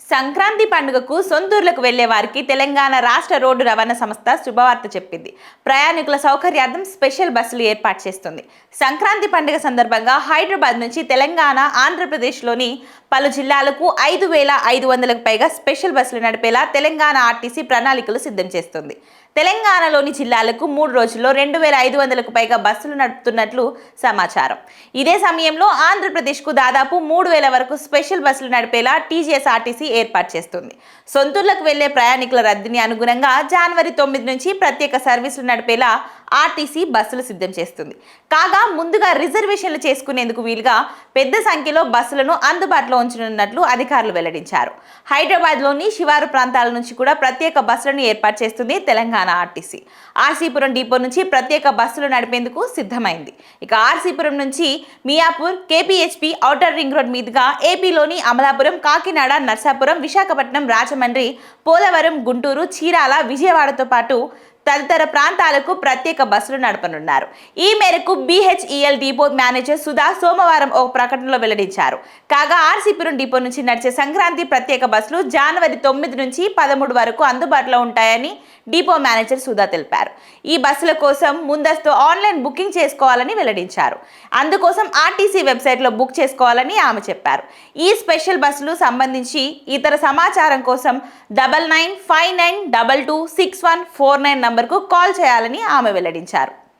సంక్రాంతి పండుగకు సొంతూర్లకు వెళ్లే వారికి తెలంగాణ రాష్ట్ర రోడ్డు రవాణా సంస్థ శుభవార్త చెప్పింది. ప్రయాణికుల సౌకర్యార్థం స్పెషల్ బస్సులు ఏర్పాటు చేస్తుంది. సంక్రాంతి పండుగ సందర్భంగా హైదరాబాద్ నుంచి తెలంగాణ, ఆంధ్రప్రదేశ్లోని పలు జిల్లాలకు 5,500కు పైగా స్పెషల్ బస్సులు నడిపేలా తెలంగాణ ఆర్టీసీ ప్రణాళికలు సిద్ధం చేస్తుంది. తెలంగాణలోని జిల్లాలకు 3 రోజుల్లో 2,500కు పైగా బస్సులు నడుపుతున్నట్లు సమాచారం. ఇదే సమయంలో ఆంధ్రప్రదేశ్కు దాదాపు 3,000 వరకు స్పెషల్ బస్సులు నడిపేలా టీజీఎస్ ఆర్టీసీ ఏర్పాటు చేస్తుంది. సొంతూర్లకు వెళ్లే ప్రయాణికుల రద్దీని అనుగుణంగా జనవరి 9 నుంచి ప్రత్యేక సర్వీసులు నడిపేలా ఆర్టీసీ బస్సులు సిద్ధం చేస్తుంది. కాగా ముందుగా రిజర్వేషన్లు చేసుకునేందుకు వీలుగా పెద్ద సంఖ్యలో బస్సులను అందుబాటులో ఉంచనున్నట్లు అధికారులు వెల్లడించారు. హైదరాబాద్లోని శివారు ప్రాంతాల నుంచి కూడా ప్రత్యేక బస్సులను ఏర్పాటు చేస్తుంది తెలంగాణ ఆర్టీసీ. ఆర్సీపురం డిపో నుంచి ప్రత్యేక బస్సులు నడిపేందుకు సిద్ధమైంది. ఇక ఆర్సీపురం నుంచి Miyapur, KPHP, outer ring road మీదుగా ఏపీలోని అమలాపురం, కాకినాడ, నర్సాపురం, విశాఖపట్నం, రాజమండ్రి, పోలవరం, గుంటూరు, చీరాల, విజయవాడతో పాటు తదితర ప్రాంతాలకు ప్రత్యేక బస్సులు నడపనున్నారు. ఈ మేరకు బీహెచ్ఈఎల్ డిపో మేనేజర్ సుధా సోమవారం ఒక ప్రకటనలో వెల్లడించారు. కాగా ఆర్సీపురం డిపో నుంచి నడిచే సంక్రాంతి ప్రత్యేక బస్సులు జనవరి 9 నుంచి 13 వరకు అందుబాటులో ఉంటాయని డిపో మేనేజర్ సుధా తెలిపారు. ఈ బస్సుల కోసం ముందస్తు ఆన్లైన్ బుకింగ్ చేసుకోవాలని వెల్లడించారు. అందుకోసం ఆర్టీసీ వెబ్సైట్లో బుక్ చేసుకోవాలని ఆమె చెప్పారు. ఈ స్పెషల్ బస్సులు సంబంధించి ఇతర సమాచారం కోసం 9959226149 నంబర్కు కాల్ చేయాలని ఆమె వెల్లడించారు.